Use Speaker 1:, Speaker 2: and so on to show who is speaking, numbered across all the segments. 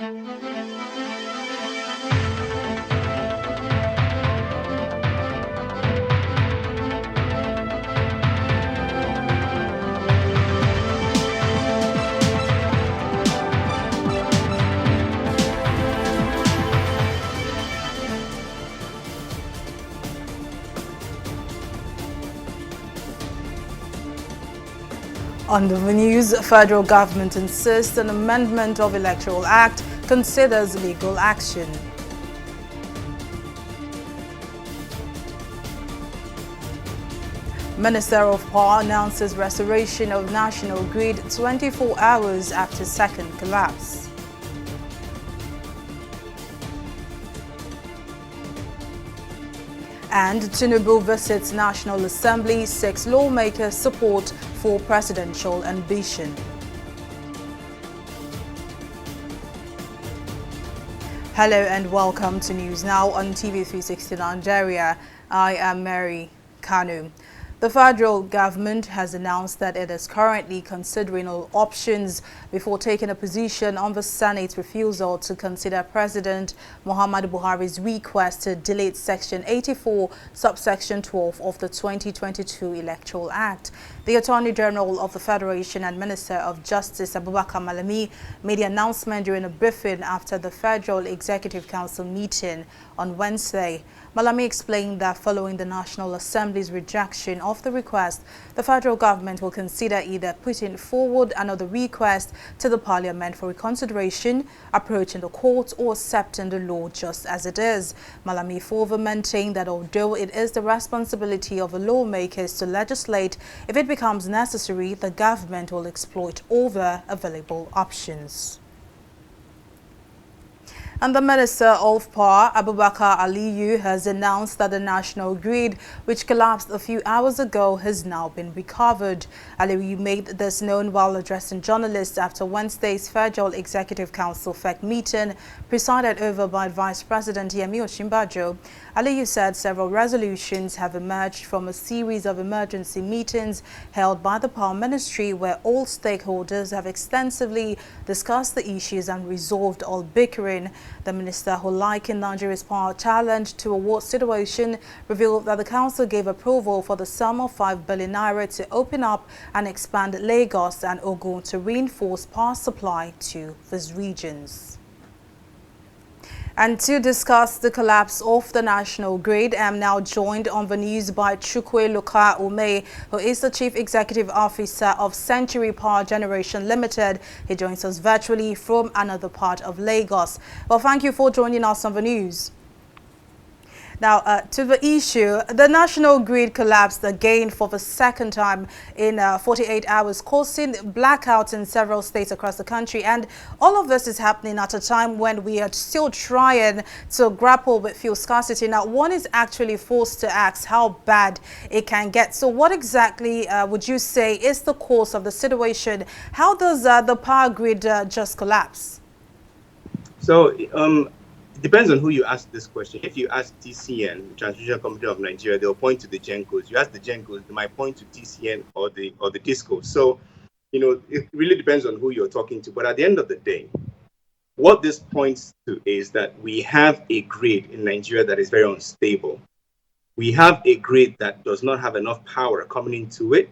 Speaker 1: On the news, federal government insists an amendment of Electoral Act considers legal action. Minister of Power announces restoration of national grid 24 hours after second collapse. And Tinubu visits National Assembly, seeks lawmakers' support for presidential ambition. Hello and welcome to News Now on TV360 Nigeria. I am Mary Kanu. The federal government has announced that it is currently considering all options before taking a position on the Senate's refusal to consider President Muhammadu Buhari's request to delete Section 84, subsection 12 of the 2022 Electoral Act. The Attorney General of the Federation and Minister of Justice Abubakar Malami made the announcement during a briefing after the Federal Executive Council meeting on Wednesday. Malami explained that following the National Assembly's rejection of the request, the federal government will consider either putting forward another request to the Parliament for reconsideration, approaching the court, or accepting the law just as it is. Malami further maintained that although it is the responsibility of the lawmakers to legislate, if it becomes necessary, the government will exploit all the available options. And the Minister of Power, Abubakar Aliyu, has announced that the national grid, which collapsed a few hours ago, has now been recovered. Aliyu made this known while addressing journalists after Wednesday's Federal Executive Council FEC meeting, presided over by Vice President Yemi Osinbajo. Aliyu said several resolutions have emerged from a series of emergency meetings held by the Power Ministry, where all stakeholders have extensively discussed the issues and resolved all bickering. The minister, who likened Nigeria's power challenge to a war situation, revealed that the council gave approval for the sum of 5 billion naira to open up and expand Lagos and Ogun to reinforce power supply to these regions. And to discuss the collapse of the national grid, I am now joined on the news by Chukwueloka Ume, who is the Chief Executive Officer of Century Power Generation Limited. He joins us virtually from another part of Lagos. Well, thank you for joining us on the news. Now, to the issue, the national grid collapsed again for the second time in 48 hours, causing blackouts in several states across the country. And all of this is happening at a time when we are still trying to grapple with fuel scarcity. Now, one is actually forced to ask how bad it can get. So what exactly would you say is the cause of the situation? How does the power grid just collapse?
Speaker 2: So, it depends on who you ask this question. If you ask TCN, the Transmission Company of Nigeria, they'll point to the GENCOs. You ask the GENCOs, they might point to TCN or the DISCOs. So, it really depends on who you're talking to. But at the end of the day, what this points to is that we have a grid in Nigeria that is very unstable. We have a grid that does not have enough power coming into it.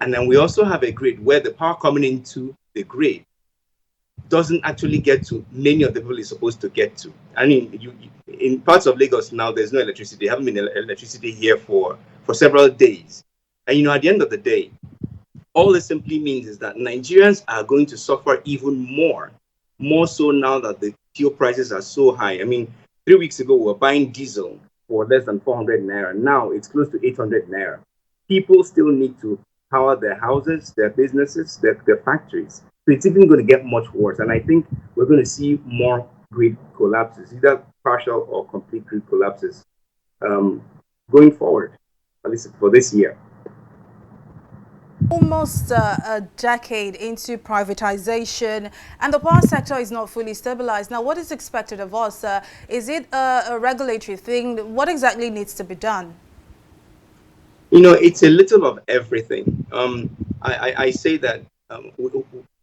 Speaker 2: And then we also have a grid where the power coming into the grid doesn't actually get to many of the people it's supposed to get to. I mean, in parts of Lagos now, there's no electricity. There haven't been electricity here for several days. And, at the end of the day, all this simply means is that Nigerians are going to suffer even more so now that the fuel prices are so high. I mean, 3 weeks ago, we were buying diesel for less than 400 naira. Now it's close to 800 naira. People still need to power their houses, their businesses, their factories. So it's even going to get much worse. And I think we're going to see more grid collapses, either partial or complete grid collapses going forward, at least for this year.
Speaker 1: Almost a decade into privatization, and the power sector is not fully stabilized. Now, what is expected of us? Is it a regulatory thing? What exactly needs to be done?
Speaker 2: It's a little of everything. I say that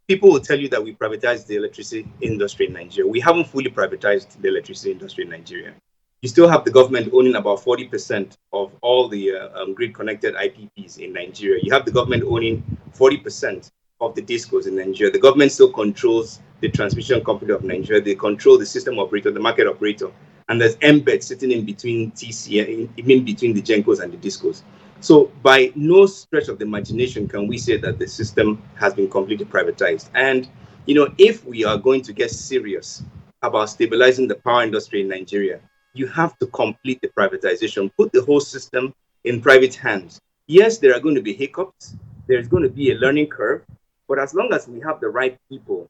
Speaker 2: people will tell you that we privatized the electricity industry in Nigeria. We haven't fully privatized the electricity industry in Nigeria. You still have the government owning about 40% of all the grid-connected IPPs in Nigeria. You have the government owning 40% of the discos in Nigeria. The government still controls the transmission company of Nigeria. They control the system operator, the market operator, and there's embed sitting in between TCN, in between the GENCOs and the discos. So by no stretch of the imagination can we say that the system has been completely privatized. And, you know, if we are going to get serious about stabilizing the power industry in Nigeria, you have to complete the privatization, put the whole system in private hands. Yes, there are going to be hiccups. There's going to be a learning curve. But as long as we have the right people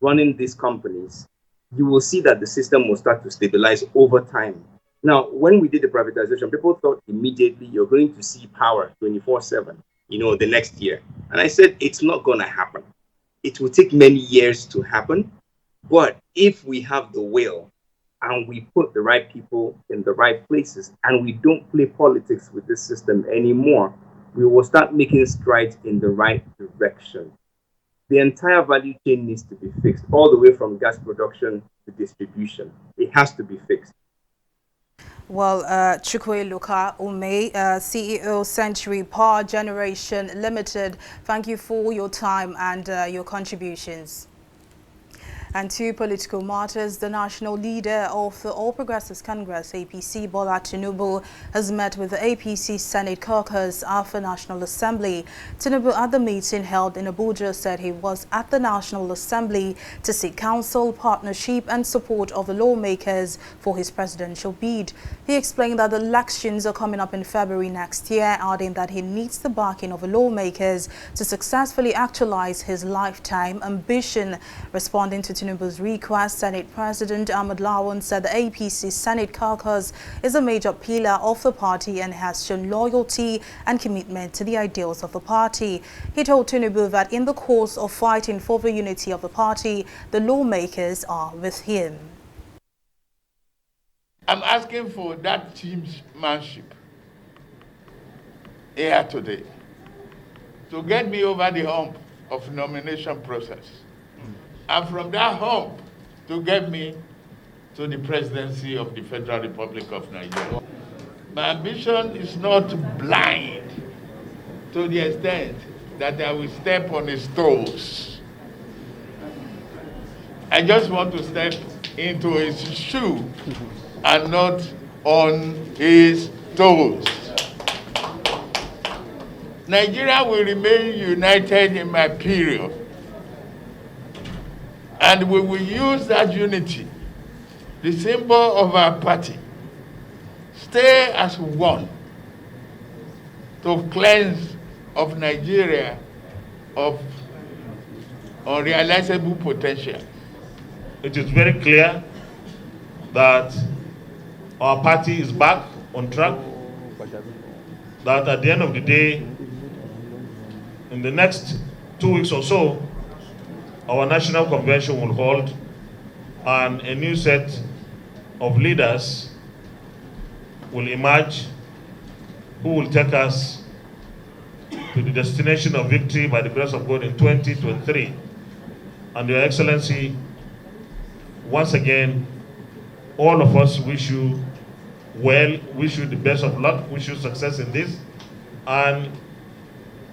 Speaker 2: running these companies, you will see that the system will start to stabilize over time. Now, when we did the privatization, people thought immediately you're going to see power 24/7, you know, the next year. And I said, it's not going to happen. It will take many years to happen. But if we have the will and we put the right people in the right places and we don't play politics with this system anymore, we will start making strides in the right direction. The entire value chain needs to be fixed, all the way from gas production to distribution. It has to be fixed.
Speaker 1: Well, Chukwueluka Ume, CEO Century Power Generation Limited, thank you for your time and your contributions. And to political matters, the national leader of the All Progressives Congress, APC, Bola Tinubu, has met with the APC Senate Caucus after National Assembly. Tinubu, at the meeting held in Abuja, said he was at the National Assembly to seek counsel, partnership and support of the lawmakers for his presidential bid. He explained that the elections are coming up in February next year, adding that he needs the backing of the lawmakers to successfully actualize his lifetime ambition. Responding to Tinubu's request, Senate President Ahmed Lawan said the APC Senate Caucus is a major pillar of the party and has shown loyalty and commitment to the ideals of the party. He told Tinubu that in the course of fighting for the unity of the party, the lawmakers are with him.
Speaker 3: I'm asking for that teamsmanship here today to get me over the hump of nomination process. And from that hump to get me to the presidency of the Federal Republic of Nigeria. My ambition is not blind to the extent that I will step on his toes. I just want to step into his shoe and not on his toes. Nigeria will remain united in my period. And we will use that unity, the symbol of our party, stay as one to cleanse of Nigeria of unrealizable potential.
Speaker 4: It is very clear that our party is back on track, that at the end of the day, in the next 2 weeks or so, our national convention will hold, and a new set of leaders will emerge who will take us to the destination of victory by the grace of God in 2023. And Your Excellency, once again, all of us wish you well, wish you the best of luck, wish you success in this. And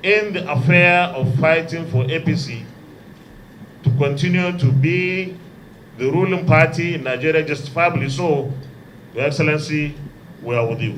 Speaker 4: in the affair of fighting for APC, to continue to be the ruling party in Nigeria, justifiably so, Your Excellency, we are with you.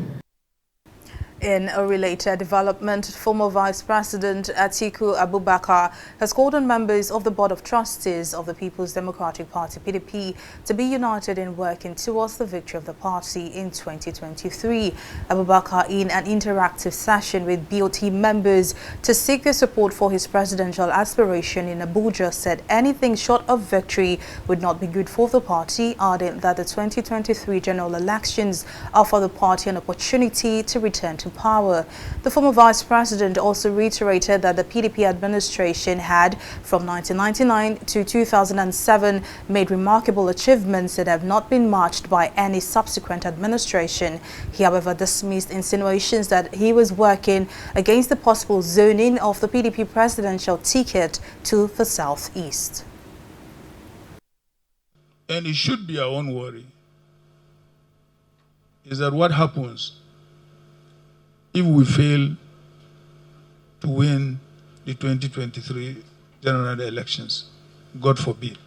Speaker 1: In a related development, former Vice President Atiku Abubakar has called on members of the Board of Trustees of the People's Democratic Party (PDP) to be united in working towards the victory of the party in 2023. Abubakar, in an interactive session with BOT members to seek their support for his presidential aspiration in Abuja, said anything short of victory would not be good for the party, adding that the 2023 general elections offer the party an opportunity to return to to power. The former vice president also reiterated that the PDP administration had, from 1999 to 2007, made remarkable achievements that have not been matched by any subsequent administration. He, however, dismissed insinuations that he was working against the possible zoning of the PDP presidential ticket to the southeast.
Speaker 5: And it should be our own worry, is that what happens if we fail to win the 2023 general elections, God forbid.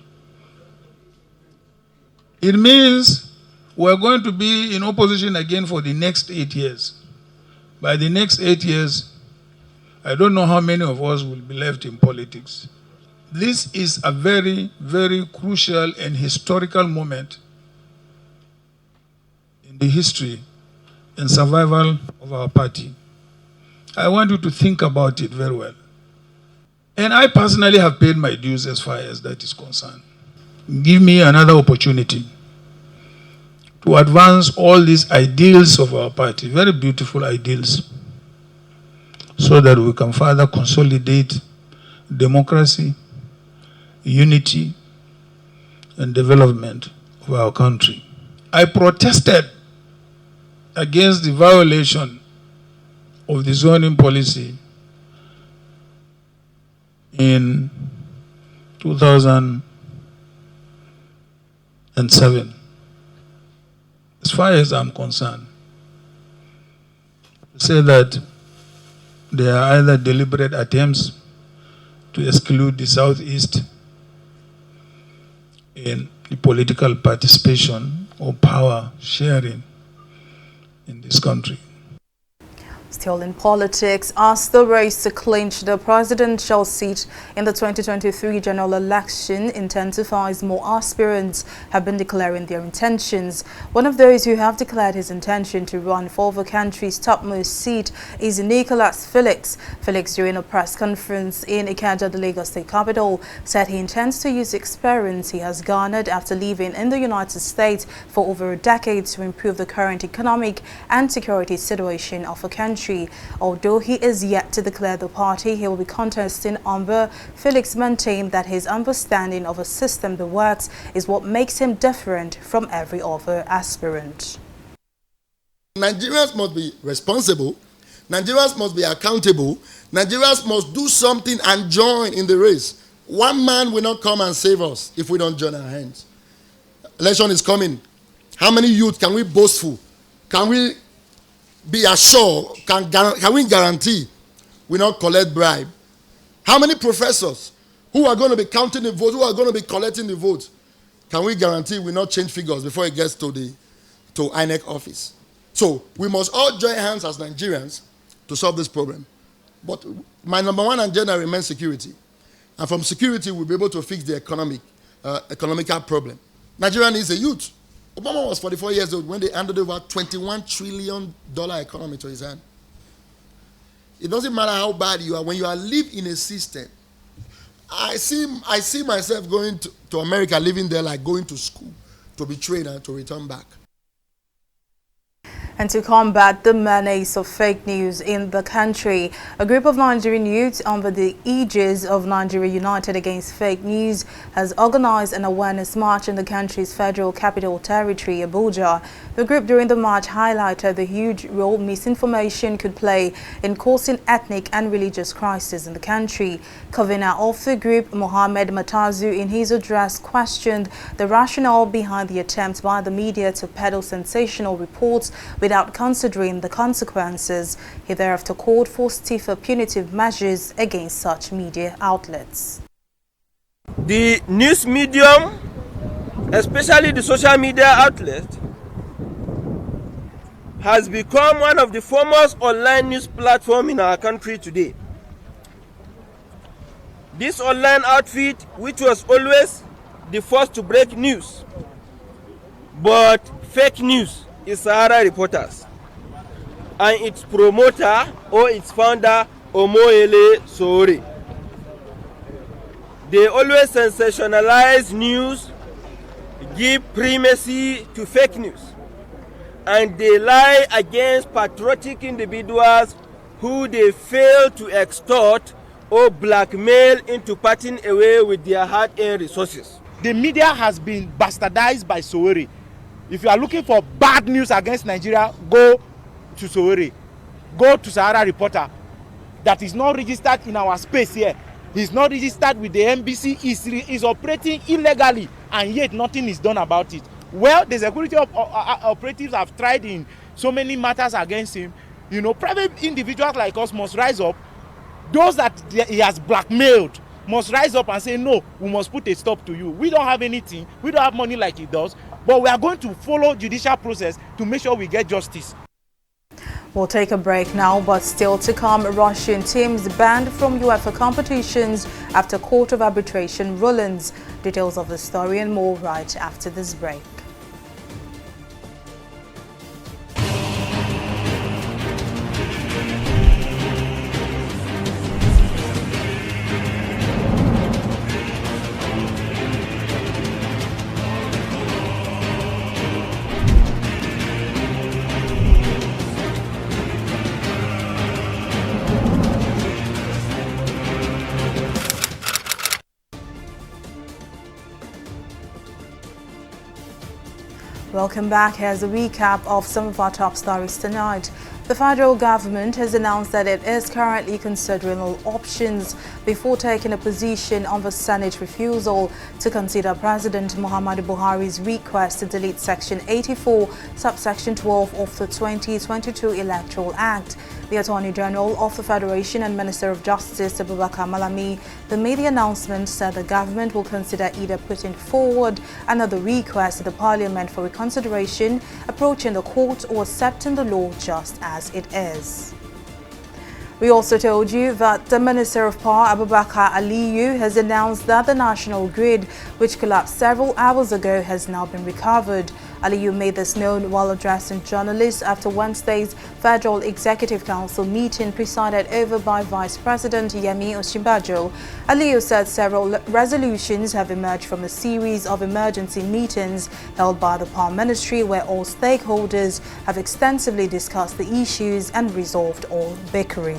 Speaker 5: It means we're going to be in opposition again for the next 8 years. By the next 8 years, I don't know how many of us will be left in politics. This is a very, very crucial and historical moment in the history and survival of our party. I want you to think about it very well. And I personally have paid my dues as far as that is concerned. Give me another opportunity to advance all these ideals of our party, very beautiful ideals, so that we can further consolidate democracy, unity, and development of our country. I protested against the violation of the zoning policy in 2007. As far as I'm concerned, say that there are either deliberate attempts to exclude the Southeast in the political participation or power sharing in this country.
Speaker 1: Still in politics, as the race to clinch the presidential seat in the 2023 general election intensifies, more aspirants have been declaring their intentions. One of those who have declared his intention to run for the country's topmost seat is Nicolas Felix. Felix, during a press conference in Ikeja, the Lagos state capital, said he intends to use the experience he has garnered after living in the United States for over a decade to improve the current economic and security situation of the country. Although he is yet to declare the party he will be contesting under, Felix maintained that his understanding of a system that works is what makes him different from every other aspirant.
Speaker 6: Nigerians must be responsible. Nigerians must be accountable. Nigerians must do something and join in the race. One man will not come and save us if we don't join our hands. Election is coming. How many youth can we boastful? Can we be assured, can we guarantee we not collect bribe? How many professors who are going to be counting the votes, who are going to be collecting the votes, can we guarantee we not change figures before it gets to INEC office? So we must all join hands as Nigerians to solve this problem. But my number one agenda remains security. And from security, we'll be able to fix the economical problem. Nigeria needs a youth. Obama was 44 years old when they handed over $21 trillion economy to his hand. It doesn't matter how bad you are. When you are live in a system, I see myself going to America, living there like going to school to be trained and to return back.
Speaker 1: And to combat the menace of fake news in the country, a group of Nigerian youths under the aegis of Nigeria United Against Fake News has organized an awareness march in the country's federal capital territory, Abuja. The group during the march highlighted the huge role misinformation could play in causing ethnic and religious crises in the country. Convener of the group, Mohammed Matazu, in his address questioned the rationale behind the attempt by the media to peddle sensational reports without considering the consequences. He thereafter called for stiffer punitive measures against such media outlets.
Speaker 7: The news medium, especially the social media outlet, has become one of the foremost online news platforms in our country today. This online outfit, which was always the first to break news, but fake news, is Sahara Reporters, and its promoter or its founder, Omoyele Sowore. They always sensationalize news, give primacy to fake news, and they lie against patriotic individuals who they fail to extort or blackmail into parting away with their hard-earned resources.
Speaker 8: The media has been bastardized by Sowore. If you are looking for bad news against Nigeria, go to Sowore. Go to Sahara Reporter. That is not registered in our space here. He's not registered with the NBC. He's operating illegally, and yet nothing is done about it. Well, the security operatives have tried in so many matters against him. You know, private individuals like us must rise up. Those that he has blackmailed must rise up and say, no, we must put a stop to you. We don't have anything. We don't have money like he does. But we are going to follow judicial process to make sure we get justice.
Speaker 1: We'll take a break now, but still to come, Russian teams banned from UEFA competitions after Court of Arbitration rulings. Details of the story and more right after this break. Welcome back. Here's a recap of some of our top stories tonight. The federal government has announced that it is currently considering all options before taking a position on the Senate refusal to consider President Muhammadu Buhari's request to delete Section 84, subsection 12 of the 2022 Electoral Act. The Attorney General of the Federation and Minister of Justice, Abubakar Malami, that made the announcement, said the government will consider either putting forward another request to the Parliament for reconsideration, approaching the court, or accepting the law just as it is. We also told you that the Minister of Power, Abubakar Aliyu, has announced that the national grid, which collapsed several hours ago, has now been recovered. Aliyu made this known while addressing journalists after Wednesday's Federal Executive Council meeting presided over by Vice President Yemi Osinbajo. Aliyu said several resolutions have emerged from a series of emergency meetings held by the Power Ministry, where all stakeholders have extensively discussed the issues and resolved all bickering.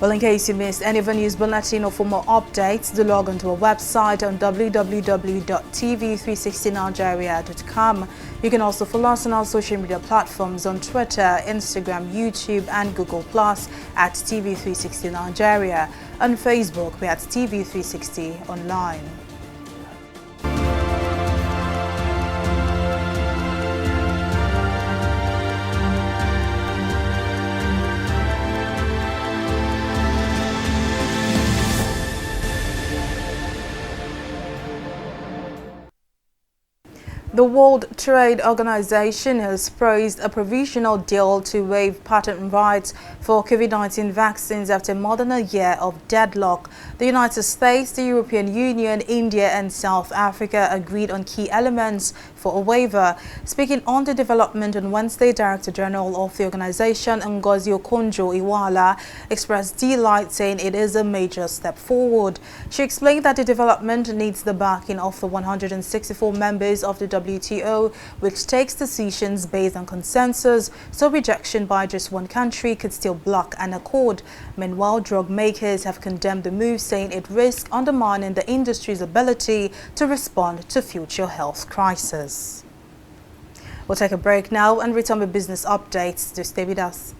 Speaker 1: Well, in case you missed any of the news bulletin or for more updates, do log onto our website on www.tv360nigeria.com. You can also follow us on our social media platforms on Twitter, Instagram, YouTube and Google Plus at TV360 Nigeria. On Facebook, we're at TV360 Online. The World Trade Organization has praised a provisional deal to waive patent rights for COVID-19 vaccines after more than a year of deadlock. The United States, the European Union, India and South Africa agreed on key elements for a waiver. Speaking on the development on Wednesday, Director General of the organization, Ngozi Okonjo-Iweala, expressed delight, saying it is a major step forward. She explained that the development needs the backing of the 164 members of the WTO, which takes decisions based on consensus, so rejection by just one country could still block an accord. Meanwhile, drug makers have condemned the move, saying it risks undermining the industry's ability to respond to future health crises. We'll take a break now and return with business updates. Do stay with us.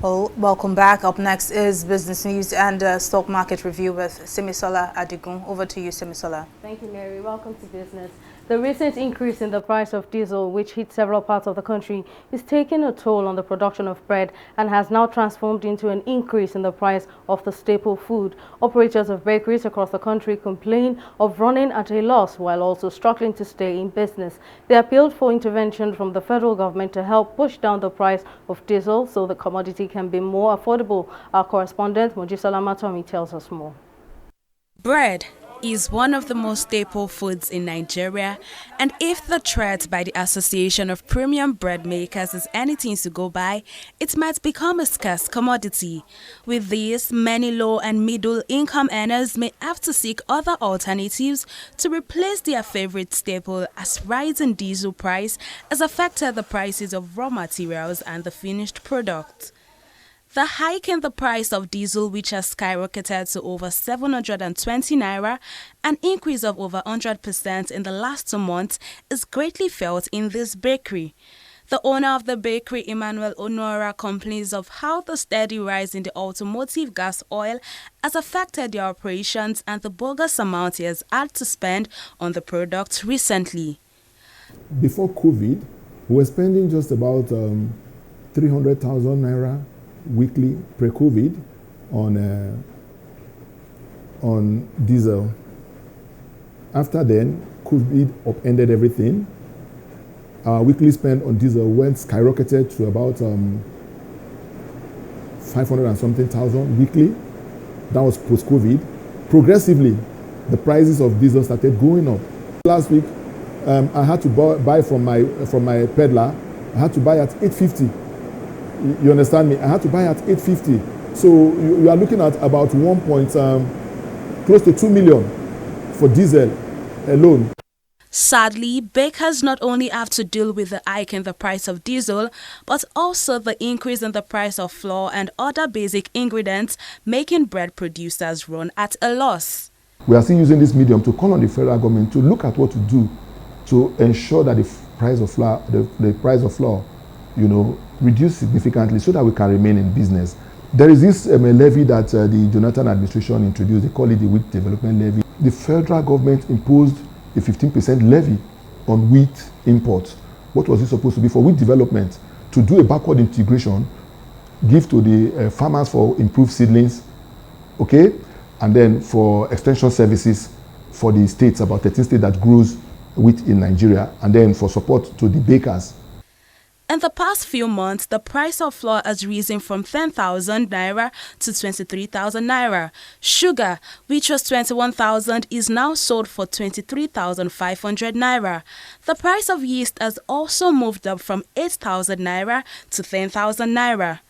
Speaker 1: Well, welcome back. Up next is business news and stock market review with Simisola Adigun. Over to you, Simisola.
Speaker 9: Thank you, Mary. Welcome to business. The recent increase in the price of diesel, which hit several parts of the country, is taking a toll on the production of bread and has now transformed into an increase in the price of the staple food. Operators of bakeries across the country complain of running at a loss while also struggling to stay in business. They appealed for intervention from the federal government to help push down the price of diesel so the commodity can be more affordable. Our correspondent, Mojisola Matomi, tells us more.
Speaker 10: Bread is one of the most staple foods in Nigeria, and if the threat by the Association of Premium Bread Makers is anything to go by, it might become a scarce commodity. With this, many low and middle income earners may have to seek other alternatives to replace their favorite staple, as rising diesel price has affected the prices of raw materials and the finished product. The hike in the price of diesel, which has skyrocketed to over 720 naira, an increase of over 100% in the last 2 months, is greatly felt in this bakery. The owner of the bakery, Emmanuel Onora, complains of how the steady rise in the automotive gas oil has affected their operations and the bogus amount he has had to spend on the product recently.
Speaker 11: Before COVID, we were spending just about 300,000 naira weekly pre-COVID on diesel. After then, COVID upended everything. Our weekly spend on diesel went skyrocketed to about 500 and something thousand weekly. That was post-COVID. Progressively, the prices of diesel started going up. Last week, I had to buy from my peddler. I had to buy at 850. You understand me? I had to buy at 850. So you are looking at about close to 2 million for diesel alone.
Speaker 10: Sadly, bakers not only have to deal with the hike in the price of diesel, but also the increase in the price of flour and other basic ingredients, making bread producers run at a loss.
Speaker 11: We are still using this medium to call on the federal government to look at what to do to ensure that the price of flour, reduce significantly so that we can remain in business. There is this levy that the Jonathan administration introduced. They call it the Wheat Development Levy. The federal government imposed a 15% levy on wheat imports. What was it supposed to be? For wheat development, to do a backward integration, give to the farmers for improved seedlings, okay? And then for extension services for the states, about 13 states that grows wheat in Nigeria, and then for support to the bakers.
Speaker 10: In the past few months, the price of flour has risen from 10,000 naira to 23,000 naira. Sugar, which was 21,000, is now sold for 23,500 naira. The price of yeast has also moved up from 8,000 naira to 10,000 naira.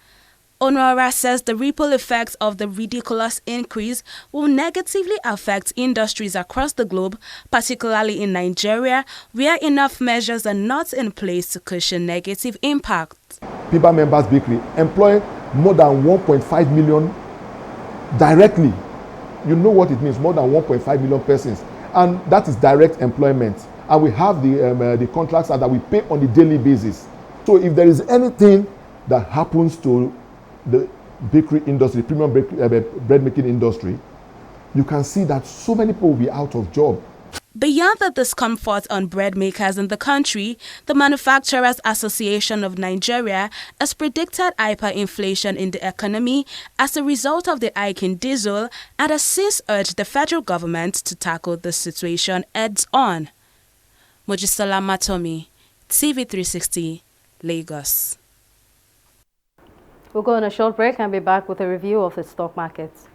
Speaker 10: Onora says the ripple effects of the ridiculous increase will negatively affect industries across the globe, particularly in Nigeria, where enough measures are not in place to cushion negative impact.
Speaker 11: PIBA Members Bakery employ more than 1.5 million directly. You know what it means, more than 1.5 million persons. And that is direct employment. And we have the contracts that we pay on a daily basis. So if there is anything that happens to the bakery industry, premium bread making industry, you can see that so many people will be out of job.
Speaker 10: Beyond the discomfort on bread makers in the country, the Manufacturers Association of Nigeria has predicted hyperinflation in the economy as a result of the hike in diesel and has since urged the federal government to tackle the situation heads-on. Mojisola Matomi, TV360, Lagos.
Speaker 9: We'll go on a short break and be back with a review of the stock markets.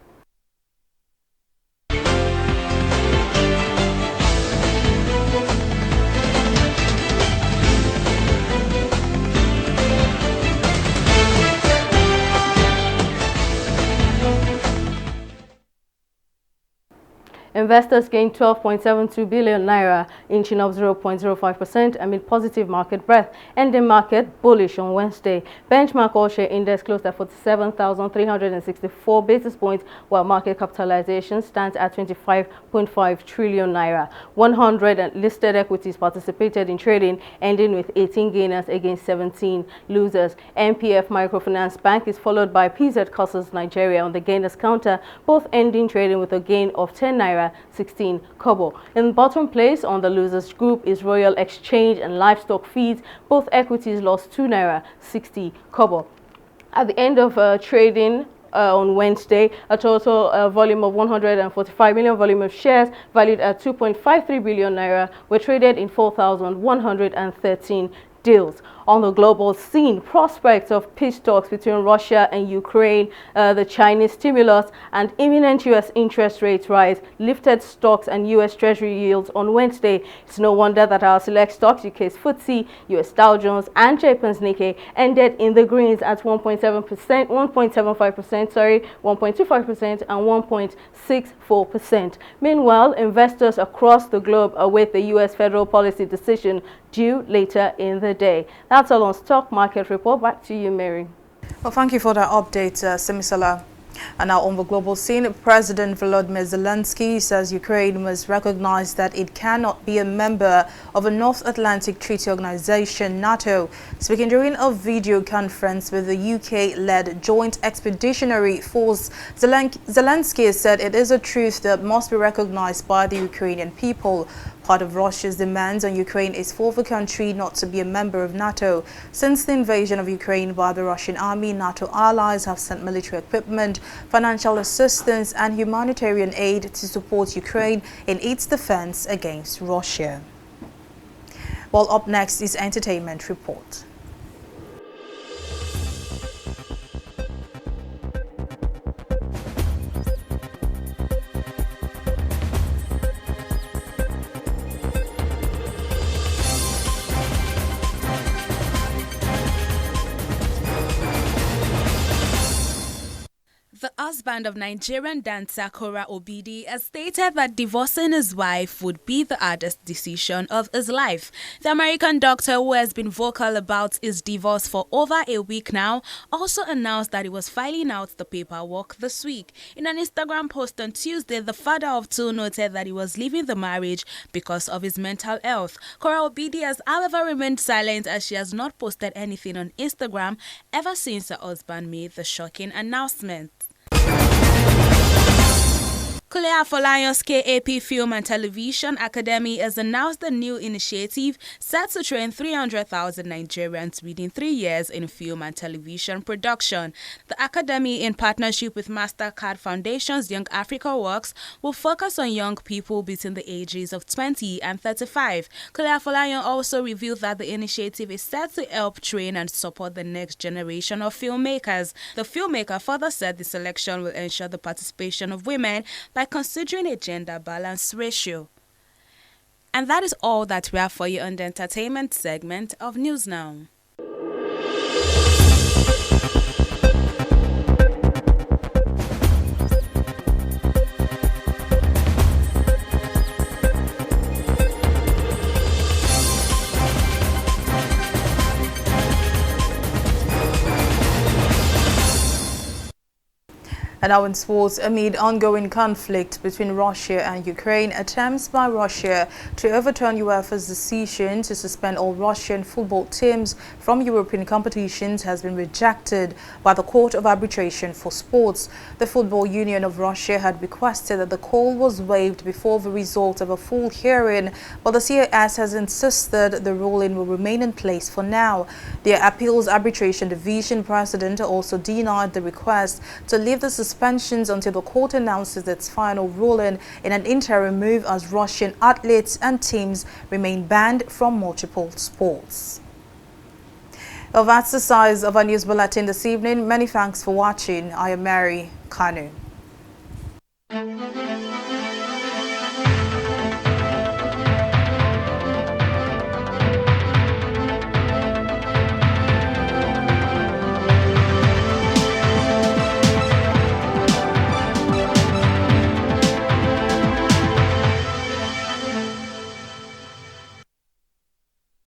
Speaker 9: Investors gained 12.72 billion naira, inching up 0.05% amid positive market breadth, ending market bullish on Wednesday. Benchmark all-share index closed at 47,364 basis points, while market capitalization stands at 25.5 trillion naira. 100 listed equities participated in trading, ending with 18 gainers against 17 losers. MPF Microfinance Bank is followed by PZ Caucus Nigeria on the gainers counter, both ending trading with a gain of 10 naira 16 kobo. In bottom place on the losers group is Royal Exchange and Livestock Feeds. Both equities lost 2 naira 60 kobo. At the end of trading on Wednesday, a total volume of 145 million volume of shares valued at 2.53 billion naira were traded in 4,113 deals. On the global scene, prospects of peace talks between Russia and Ukraine, the Chinese stimulus, and imminent U.S. interest rates rise lifted stocks and U.S. Treasury yields on Wednesday. It's no wonder that our select stocks, UK's FTSE, U.S. Dow Jones, and Japan's Nikkei, ended in the greens at 1.7%, 1.75%, 1.25%, and 1.64%. Meanwhile, investors across the globe await the U.S. federal policy decision due later in the day. That's all on Stock Market Report. Back to you, Mary.
Speaker 1: Well, thank you for that update, Simisala. And now on the global scene, President Volodymyr Zelensky says Ukraine must recognize that it cannot be a member of a North Atlantic Treaty Organization, NATO. Speaking during a video conference with the UK-led Joint Expeditionary Force, Zelensky said it is a truth that must be recognized by the Ukrainian people. Part of Russia's demands on Ukraine is for the country not to be a member of NATO. Since the invasion of Ukraine by the Russian army, NATO allies have sent military equipment, financial assistance, and humanitarian aid to support Ukraine in its defense against Russia. Well, up next is Entertainment Report.
Speaker 10: The husband of Nigerian dancer Kora Obidi has stated that divorcing his wife would be the hardest decision of his life. The American doctor, who has been vocal about his divorce for over a week now, also announced that he was filing out the paperwork this week. In an Instagram post on Tuesday, the father of two noted that he was leaving the marriage because of his mental health. Kora Obidi has, however, remained silent as she has not posted anything on Instagram ever since her husband made the shocking announcement. Kule Afolayan's KAP Film and Television Academy has announced a new initiative set to train 300,000 Nigerians within 3 years in film and television production. The academy, in partnership with MasterCard Foundation's Young Africa Works, will focus on young people between the ages of 20 and 35. Kule Afolayan also revealed that the initiative is set to help train and support the next generation of filmmakers. The filmmaker further said the selection will ensure the participation of women by considering a gender balance ratio. And that is all that we have for you on the entertainment segment of News Now.
Speaker 1: And now in sports, amid ongoing conflict between Russia and Ukraine, attempts by Russia to overturn UEFA's decision to suspend all Russian football teams from European competitions has been rejected by the Court of Arbitration for Sports. The Football Union of Russia had requested that the call was waived before the result of a full hearing, but the CAS has insisted the ruling will remain in place for now. The Appeals Arbitration Division president also denied the request to leave the suspensions until the court announces its final ruling in an interim move as Russian athletes and teams remain banned from multiple sports. Well, that's the size of our news bulletin this evening. Many thanks for watching. I am Mary Kanu.